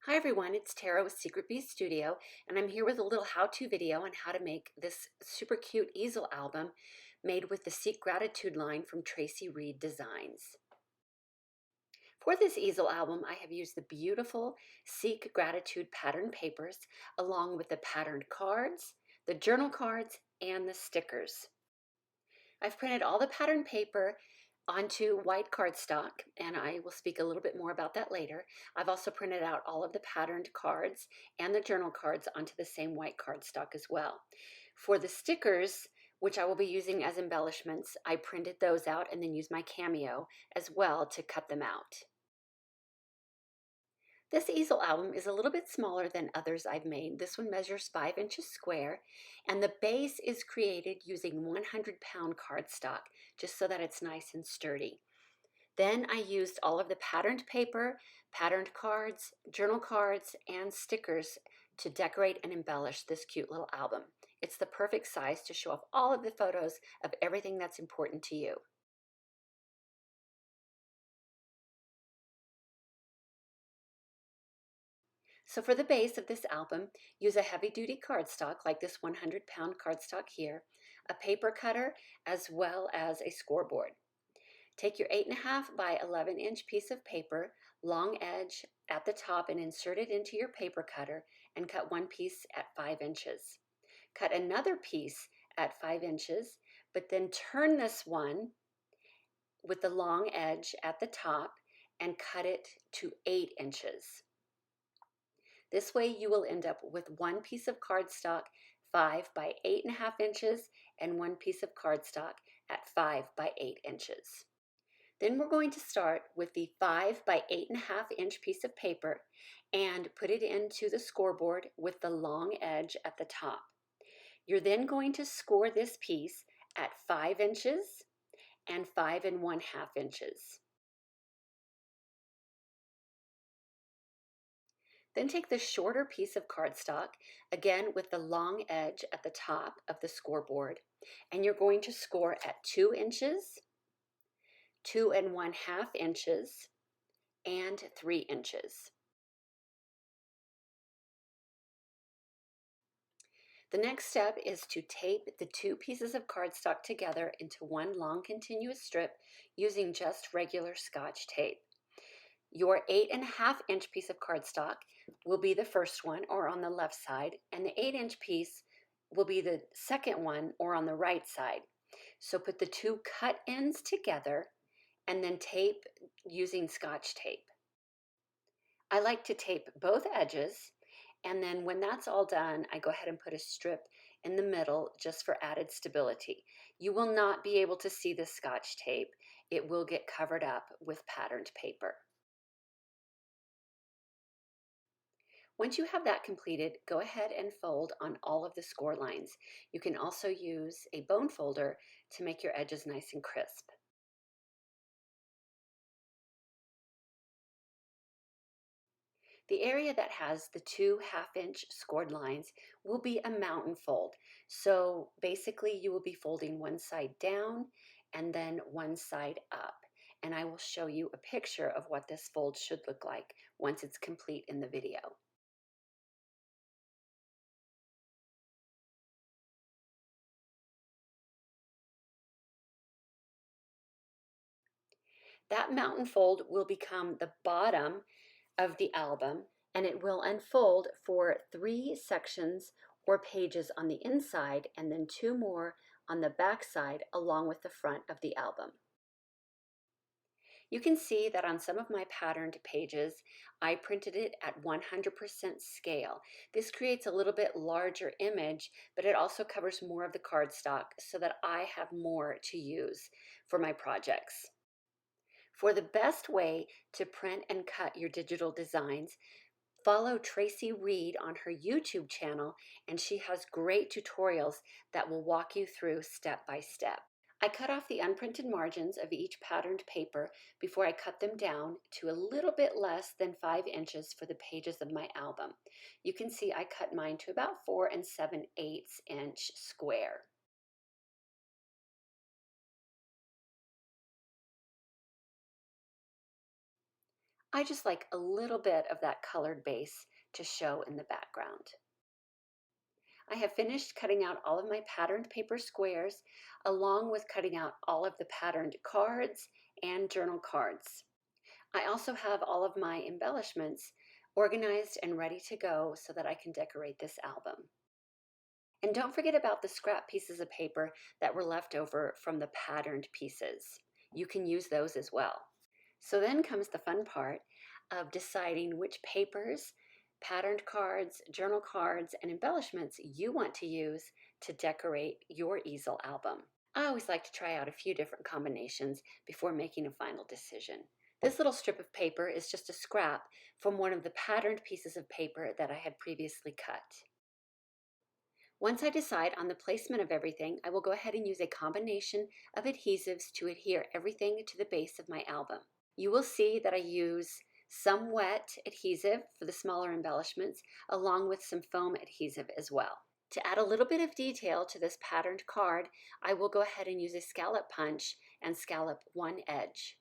Hi everyone, it's Tara with Secretbees Studio, and I'm here with a little how-to video on how to make this super cute easel album made with the Seek Gratitude line from Traci Reed Designs. For this easel album, I have used the beautiful Seek Gratitude pattern papers along with the patterned cards, the journal cards, and the stickers. I've printed all the pattern paper onto white cardstock, and I will speak a little bit more about that later. I've also printed out all of the patterned cards and the journal cards onto the same white cardstock as well. For the stickers, which I will be using as embellishments, I printed those out and then used my Cameo as well to cut them out. This easel album is a little bit smaller than others I've made. This one measures 5 inches square, and the base is created using 100-pound cardstock, just so that it's nice and sturdy. Then I used all of the patterned paper, patterned cards, journal cards, and stickers to decorate and embellish this cute little album. It's the perfect size to show off all of the photos of everything that's important to you. So for the base of this album, use a heavy-duty cardstock like this 100-pound cardstock here, a paper cutter, as well as a scoreboard. Take your 8.5 by 11-inch piece of paper, long edge at the top, and insert it into your paper cutter and cut one piece at 5 inches. Cut another piece at 5 inches, but then turn this one with the long edge at the top and cut it to 8 inches. This way you will end up with one piece of cardstock 5 by 8.5 inches and one piece of cardstock at 5 by 8 inches. Then we're going to start with the 5 by 8.5 inch piece of paper and put it into the scoreboard with the long edge at the top. You're then going to score this piece at 5 inches and 5 1/2 inches. Then take the shorter piece of cardstock, again with the long edge at the top of the scoreboard, and you're going to score at 2 inches, 2 1/2 inches, and 3 inches. The next step is to tape the two pieces of cardstock together into one long continuous strip using just regular Scotch tape. Your 8.5 inch piece of cardstock will be the first one, or on the left side, and the 8-inch piece will be the second one, or on the right side. So put the two cut ends together and then tape using Scotch tape. I like to tape both edges, and then when that's all done, I go ahead and put a strip in the middle just for added stability. You will not be able to see the Scotch tape. It will get covered up with patterned paper. Once you have that completed, go ahead and fold on all of the score lines. You can also use a bone folder to make your edges nice and crisp. The area that has the two 1/2 inch scored lines will be a mountain fold. So basically you will be folding one side down and then one side up. And I will show you a picture of what this fold should look like once it's complete in the video. That mountain fold will become the bottom of the album, and it will unfold for 3 sections or pages on the inside and then 2 more on the back side along with the front of the album. You can see that on some of my patterned pages, I printed it at 100% scale. This creates a little bit larger image, but it also covers more of the cardstock so that I have more to use for my projects. For the best way to print and cut your digital designs, follow Traci Reed on her YouTube channel, and she has great tutorials that will walk you through step by step. I cut off the unprinted margins of each patterned paper before I cut them down to a little bit less than 5 inches for the pages of my album. You can see I cut mine to about 4 7/8 inch square. I just like a little bit of that colored base to show in the background. I have finished cutting out all of my patterned paper squares, along with cutting out all of the patterned cards and journal cards. I also have all of my embellishments organized and ready to go so that I can decorate this album. And don't forget about the scrap pieces of paper that were left over from the patterned pieces. You can use those as well. So then comes the fun part of deciding which papers, patterned cards, journal cards, and embellishments you want to use to decorate your easel album. I always like to try out a few different combinations before making a final decision. This little strip of paper is just a scrap from one of the patterned pieces of paper that I had previously cut. Once I decide on the placement of everything, I will go ahead and use a combination of adhesives to adhere everything to the base of my album. You will see that I use some wet adhesive for the smaller embellishments, along with some foam adhesive as well. To add a little bit of detail to this patterned card, I will go ahead and use a scallop punch and scallop one edge.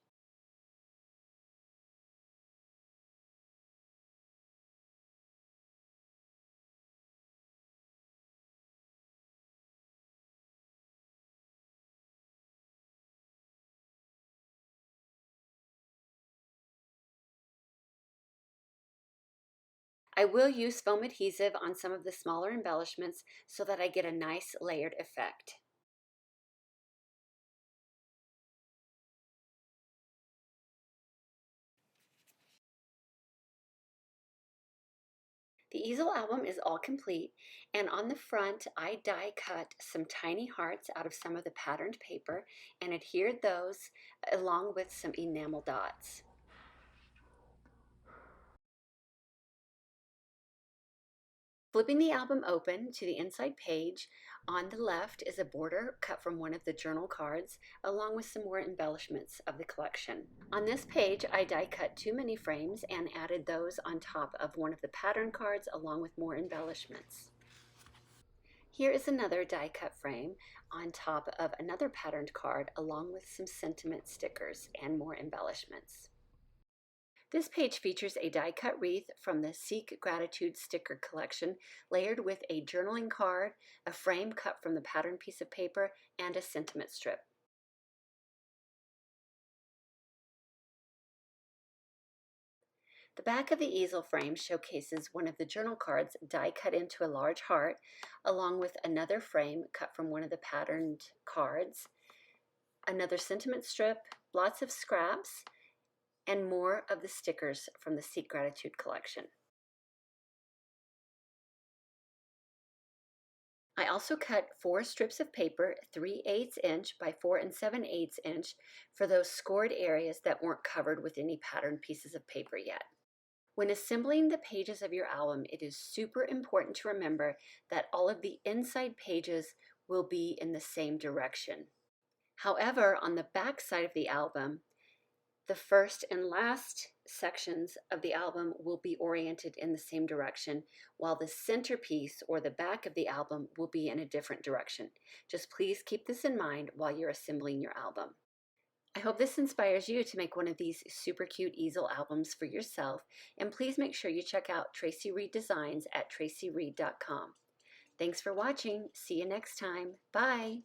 I will use foam adhesive on some of the smaller embellishments so that I get a nice layered effect. The easel album is all complete, and on the front I die cut some tiny hearts out of some of the patterned paper and adhered those along with some enamel dots. Flipping the album open to the inside page, on the left is a border cut from one of the journal cards, along with some more embellishments of the collection. On this page, I die cut 2 mini frames and added those on top of one of the pattern cards, along with more embellishments. Here is another die cut frame on top of another patterned card, along with some sentiment stickers and more embellishments. This page features a die-cut wreath from the Seek Gratitude sticker collection, layered with a journaling card, a frame cut from the pattern piece of paper, and a sentiment strip. The back of the easel frame showcases one of the journal cards die cut into a large heart, along with another frame cut from one of the patterned cards, another sentiment strip, lots of scraps, and more of the stickers from the Seek Gratitude collection. I also cut 4 strips of paper 3/8 inch by 4 7/8 inch for those scored areas that weren't covered with any patterned pieces of paper yet. When assembling the pages of your album, it is super important to remember that all of the inside pages will be in the same direction. However, on the back side of the album, the first and last sections of the album will be oriented in the same direction, while the centerpiece or the back of the album will be in a different direction. Just please keep this in mind while you're assembling your album. I hope this inspires you to make one of these super cute easel albums for yourself, and please make sure you check out Traci Reed Designs at tracireed.com. Thanks for watching. See you next time. Bye.